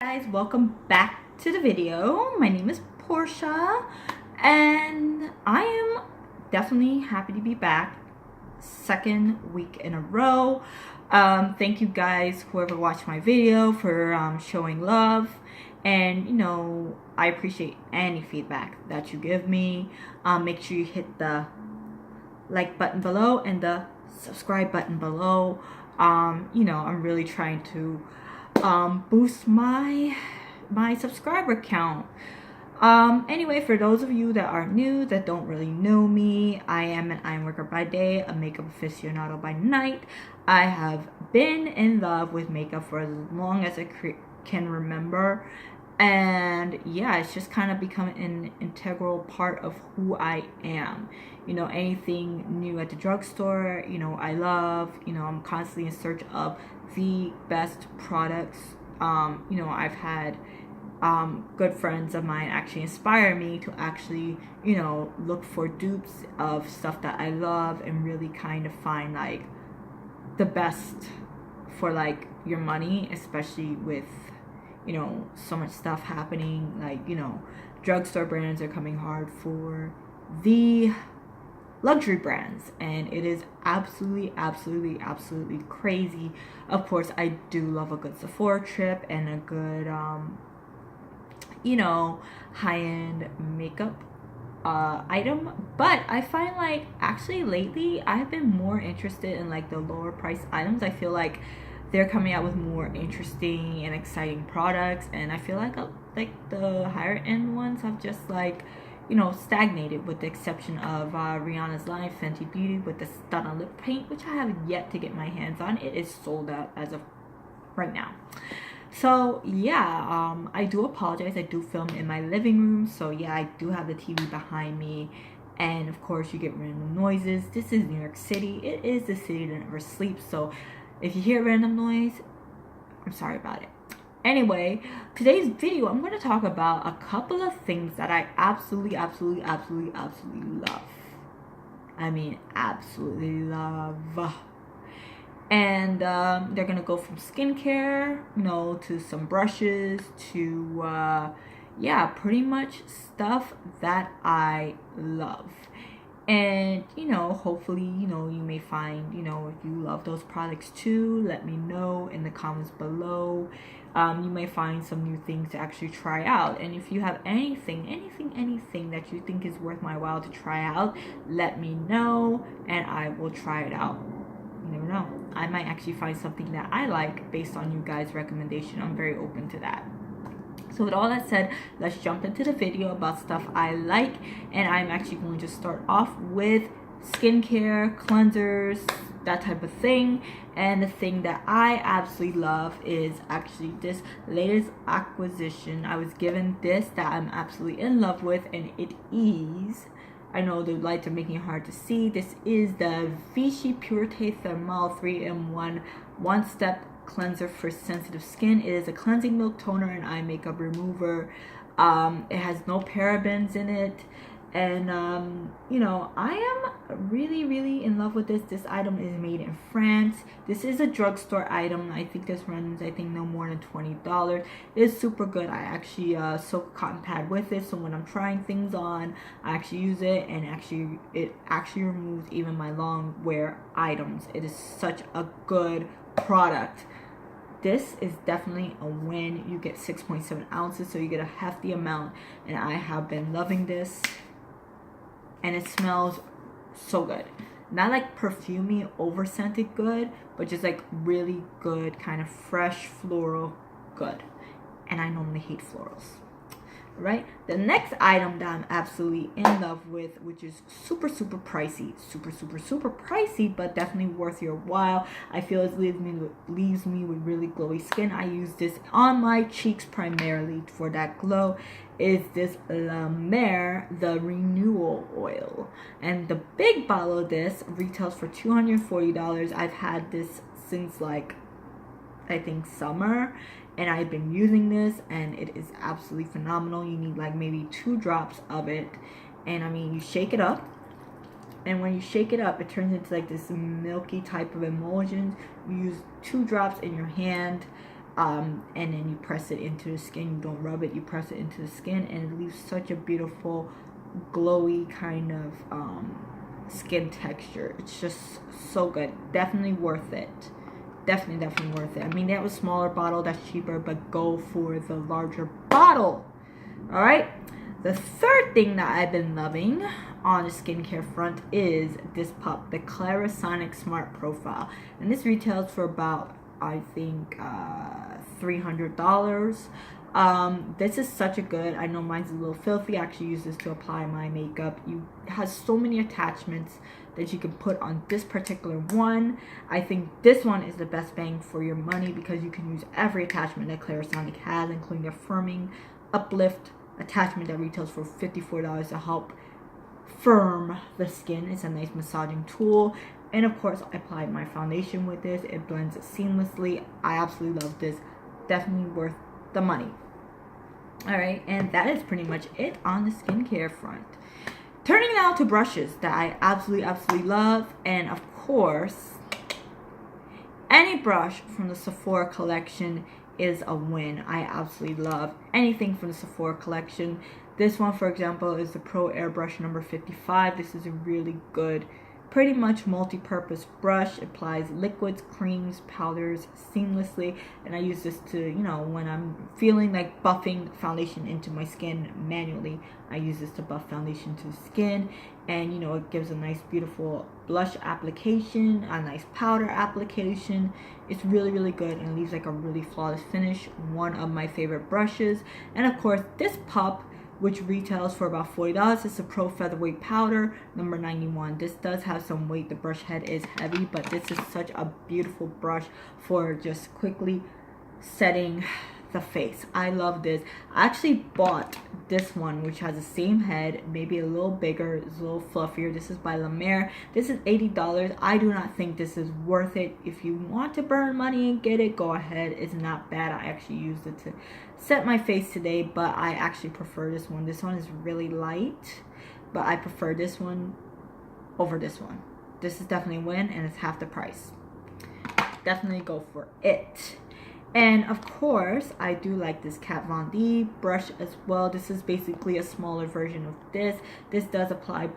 Guys, welcome back to the video. My name is Portia and I am definitely happy to be back, second week in a row. Thank you guys, whoever watched my video, for showing love, and I appreciate any feedback that you give me. Make sure you hit the like button below and the subscribe button below. I'm really trying to boost my subscriber count. Anyway, for those of you that are new, that don't really know me, I am an ironworker by day, a makeup aficionado by night. I have been in love with makeup for as long as I can remember, and yeah, it's just kind of become an integral part of who I am. Anything new at the drugstore, I love. I'm constantly in search of the best products. I've had good friends of mine actually inspire me to actually look for dupes of stuff that I love and really kind of find like the best for like your money, especially with so much stuff happening. Like drugstore brands are coming hard for the luxury brands, and it is absolutely crazy. Of course, I do love a good Sephora trip and a good high-end makeup item, but I find like actually lately I've been more interested in like the lower price items. I feel like they're coming out with more interesting and exciting products, and I feel like the higher end ones have just like stagnated, with the exception of Rihanna's line Fenty Beauty with the Stunner lip paint, which I have yet to get my hands on. It is sold out as of right now. So yeah, I do apologize. I do film in my living room, so yeah, I do have the TV behind me, and of course you get random noises. This is New York City. It is the city that never sleeps, so if you hear random noise, I'm sorry about it. Anyway, today's video, I'm going to talk about a couple of things that I absolutely love. I mean, absolutely love. And they're going to go from skincare, to some brushes, to, yeah, pretty much stuff that I love. And hopefully you may find if you love those products too. Let me know in the comments below. You may find some new things to actually try out, and if you have anything that you think is worth my while to try out, let me know and I will try it out. You never know, I might actually find something that I like based on you guys' recommendation. I'm very open to that. So with all that said, let's jump into the video about stuff I like. And I'm actually going to start off with skincare, cleansers, that type of thing. And the thing that I absolutely love is actually this latest acquisition. I was given this that I'm absolutely in love with, and it is, I know the lights are making it hard to see, this is the Vichy Purité Thermal 3-in-1 one-step cleanser for sensitive skin. It is a cleansing milk toner and eye makeup remover. It has no parabens in it, and I am really in love with this. This item is made in France. This is a drugstore item. I think this runs no more than $20. It's super good. I actually soak a cotton pad with it, so when I'm trying things on, I actually use it, and it actually removes even my Longwear items. It is such a good product. This is definitely a win. You get 6.7 ounces, so you get a hefty amount, and I have been loving this, and it smells so good. Not like perfumey, over scented good, but just like really good, kind of fresh floral good, and I normally hate florals. Right, the next item that I'm absolutely in love with, which is super pricey, super pricey, but definitely worth your while. I feel it leaves me with really glowy skin. I use this on my cheeks primarily for that glow. Is this La Mer, the renewal oil, and the big bottle of this retails for $240. I've had this since like I think summer, and I've been using this, and it is absolutely phenomenal. You need like maybe 2 drops of it, and I mean, you shake it up, and when you shake it up, it turns into like this milky type of emulsion. You use 2 drops in your hand, and then you press it into the skin. You don't rub it, you press it into the skin, and it leaves such a beautiful glowy kind of skin texture. It's just so good. Definitely worth it. Definitely worth it. I mean, they have a smaller bottle that's cheaper, but go for the larger bottle. All right. The third thing that I've been loving on the skincare front is this pup, the Clarisonic Smart Profile, and this retails for about, I think, $300. This is such a good, I know mine's a little filthy. I actually use this to apply my makeup. It has so many attachments that you can put on this particular one. I think this one is the best bang for your money because you can use every attachment that Clarisonic has, including their firming uplift attachment that retails for $54 to help firm the skin. It's a nice massaging tool. And of course, I applied my foundation with this. It blends seamlessly. I absolutely love this. Definitely worth the money. All right, and that is pretty much it on the skincare front. Turning now to brushes that I absolutely love. And of course, any brush from the Sephora collection is a win. I absolutely love anything from the Sephora collection. This one, for example, is the Pro Airbrush number 55. This is a really good, pretty much multi-purpose brush. It applies liquids, creams, powders seamlessly, and I use this to, you know, when I'm feeling like buffing foundation into my skin manually, I use this to buff foundation to the skin. And you know, it gives a nice beautiful blush application, a nice powder application. It's really good and leaves like a really flawless finish. One of my favorite brushes. And of course, this pup, which retails for about $40, it's a Pro Featherweight Powder number 91. This does have some weight. The brush head is heavy, but this is such a beautiful brush for just quickly setting the face. I love this. I actually bought this one, which has the same head, maybe a little bigger, it's a little fluffier. This is by La Mer. This is $80. I do not think this is worth it. If you want to burn money and get it, go ahead. It's not bad. I actually used it to set my face today, but I actually prefer this one. This one is really light, but I prefer this one over this one. This is definitely a win, and it's half the price. Definitely go for it. And of course, I do like this Kat Von D brush as well. This is basically a smaller version of this. This does apply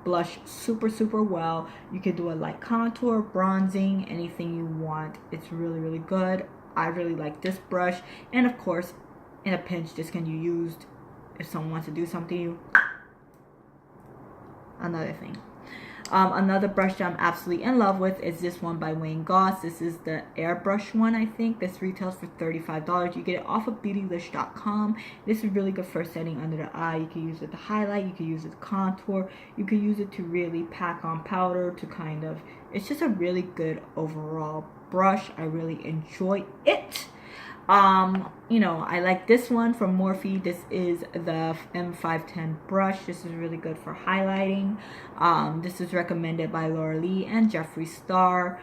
blush super well. You can do a light contour, bronzing, anything you want. It's really good. I really like this brush. And of course, in a pinch, this can be used if someone wants to do something. Another thing. Another brush that I'm absolutely in love with is this one by Wayne Goss. This is the airbrush one, I think. This retails for $35. You get it off of beautylish.com. This is really good for setting under the eye. You can use it to highlight. You can use it to contour. You can use it to really pack on powder to kind of... It's just a really good overall brush. I really enjoy it. You know, I like this one from Morphe. This is the M510 brush. This is really good for highlighting. This is recommended by Laura Lee and Jeffree Star.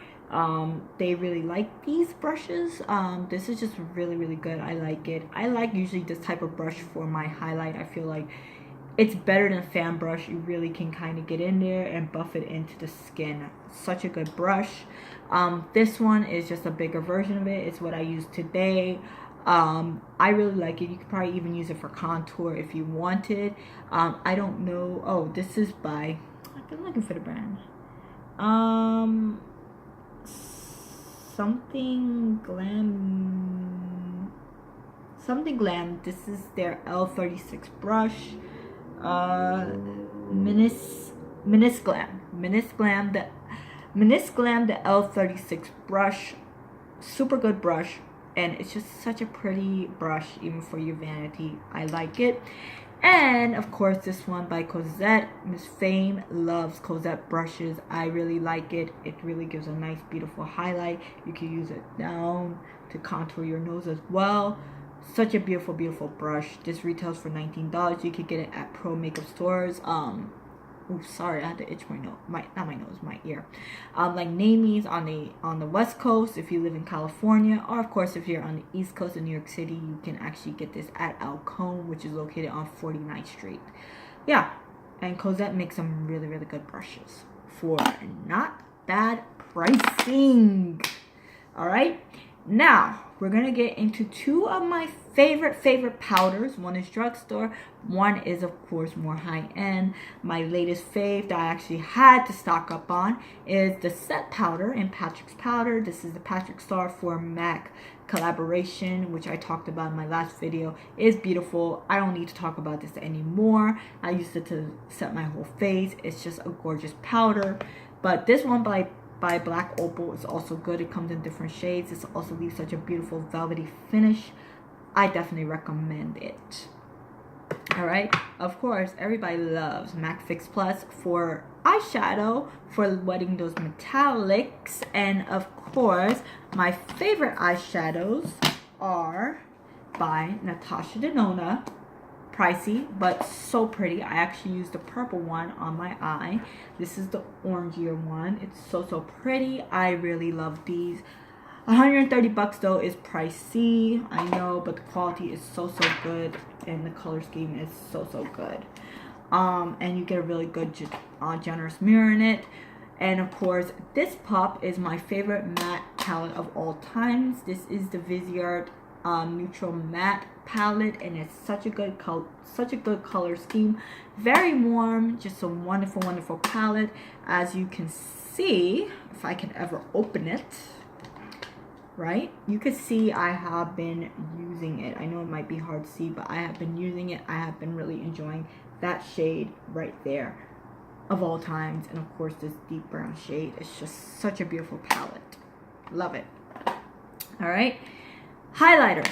They really like these brushes. This is just really good. I like it. I like usually this type of brush for my highlight. I feel like it's better than a fan brush. You really can kind of get in there and buff it into the skin. Such a good brush. This one is just a bigger version of it. It's what I use today. I really like it. You could probably even use it for contour if you wanted. I don't know. Oh, this is by... I've been looking for the brand. Something Glam. Something Glam. This is their L36 brush. Glam, the L36 brush. Super good brush, and it's just such a pretty brush even for your vanity. I like it. And of course, this one by Cosette. Miss Fame loves Cosette brushes. I really like it. It really gives a nice beautiful highlight. You can use it down to contour your nose as well. Such a beautiful brush. This retails for $19. You could get it at pro makeup stores. Oh, sorry, I had to itch my nose. Not my nose, my ear. Like Namie's on the West Coast if you live in California, or of course if you're on the East Coast in New York City, you can actually get this at Alcone, which is located on 49th Street. Yeah, and Cosette makes some really good brushes for not bad pricing. All right, now we're gonna get into two of my favorite powders. One is drugstore, one is of course more high-end. My latest fave that I actually had to stock up on is the set powder in Patrick's Powder. This is the Patrick STARR for MAC collaboration, which I talked about in my last video. It is beautiful. I don't need to talk about this anymore. I used it to set my whole face. It's just a gorgeous powder. But this one by Black Opal is also good. It comes in different shades. This also leaves such a beautiful velvety finish. I definitely recommend it. All right, of course, everybody loves MAC Fix Plus for eyeshadow, for wetting those metallics. And of course, my favorite eyeshadows are by Natasha Denona. Pricey, but so pretty. I actually used the purple one on my eye. This is the orangier one. It's so pretty. I really love these. 130 bucks though is pricey, I know, but the quality is so good, and the color scheme is so good. And you get a really good generous mirror in it. And of course, this pop is my favorite matte palette of all times. This is the Viseart neutral matte palette, and it's such a good color scheme. Very warm, just a wonderful palette. As you can see, if I can ever open it, right, you can see I have been using it. I know it might be hard to see, but I have been using it. I have been really enjoying that shade right there of all times. And of course, this deep brown shade. It's just such a beautiful palette. Love it. All right, highlighters.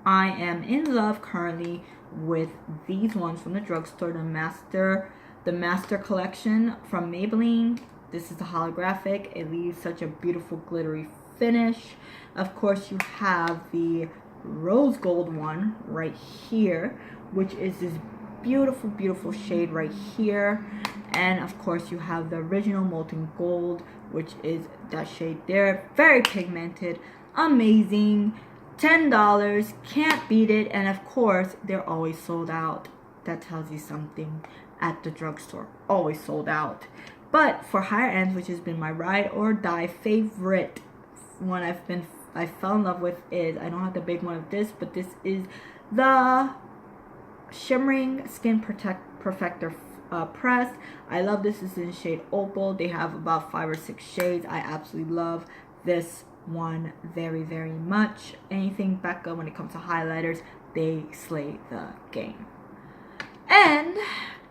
I am in love currently with these ones from the drugstore, the Master collection from Maybelline. This is the holographic. It leaves such a beautiful glittery finish. Of course, you have the rose gold one right here, which is this beautiful shade right here. And of course, you have the original molten gold, which is that shade there. Very pigmented, amazing. $10, can't beat it. And of course, they're always sold out. That tells you something. At the drugstore, always sold out. But for higher ends, which has been my ride or die favorite one I fell in love with, is, I don't have the big one of this, but this is the Shimmering Skin Perfector Press. I love this. This is in shade Opal. They have about 5 or 6 shades. I absolutely love this one very much. Anything Becca when it comes to highlighters, they slay the game. And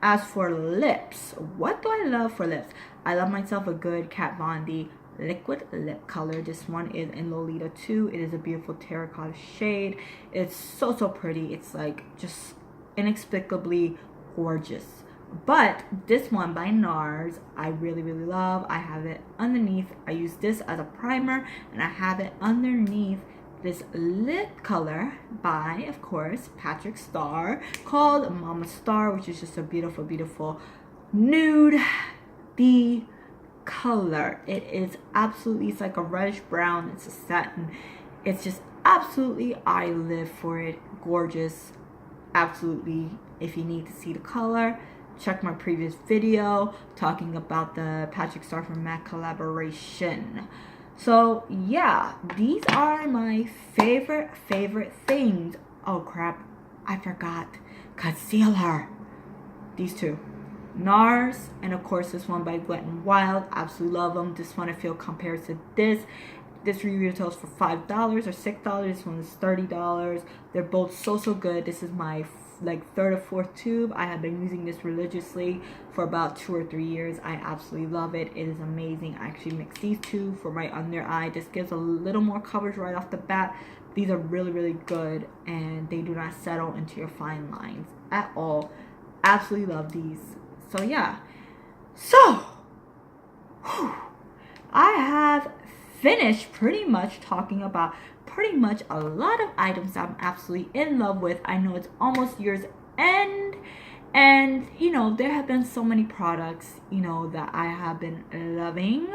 as for lips, what do I love for lips? I love myself a good Kat Von D liquid lip color. This one is in Lolita 2. It is a beautiful terracotta shade. It's so pretty. It's like just inexplicably gorgeous. But this one by NARS, I really love. I have it underneath. I use this as a primer, and I have it underneath this lip color by, of course, Patrick STARR, called MAMASTARR, which is just a beautiful nude color. It is absolutely, it's like a reddish brown. It's a satin. It's just absolutely, I live for it. Gorgeous. Absolutely. If you need to see the color, check my previous video talking about the Patrick STARR from MAC collaboration. So yeah, these are my favorite things. Oh crap, I forgot. Concealer. These two. NARS, and of course this one by Wet n Wild. Absolutely love them. This one I feel compares to this. This retails for $5 or $6. This one is $30. They're both so good. This is my like 3rd or 4th tube. I have been using this religiously for about 2 or 3 years. I absolutely love it. It is amazing. I actually mix these two for my under eye. This gives a little more coverage right off the bat. These are really good, and they do not settle into your fine lines at all. Absolutely love these. So yeah, so I have finished pretty much talking about pretty much a lot of items that I'm absolutely in love with. I know it's almost year's end, and you know, there have been so many products, you know, that I have been loving.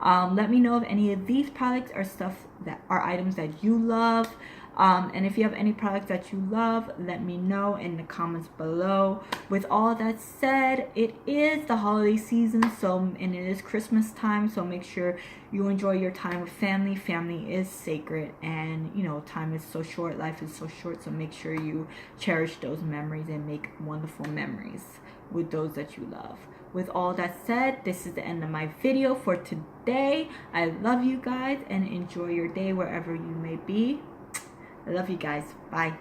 Let me know if any of these products are stuff that are items that you love. And if you have any products that you love, let me know in the comments below. With all that said, it is the holiday season, and it is Christmas time, so make sure you enjoy your time with family. Family is sacred, and you know, time is so short, life is so short, so make sure you cherish those memories and make wonderful memories with those that you love. With all that said, this is the end of my video for today. I love you guys and enjoy your day wherever you may be. I love you guys. Bye.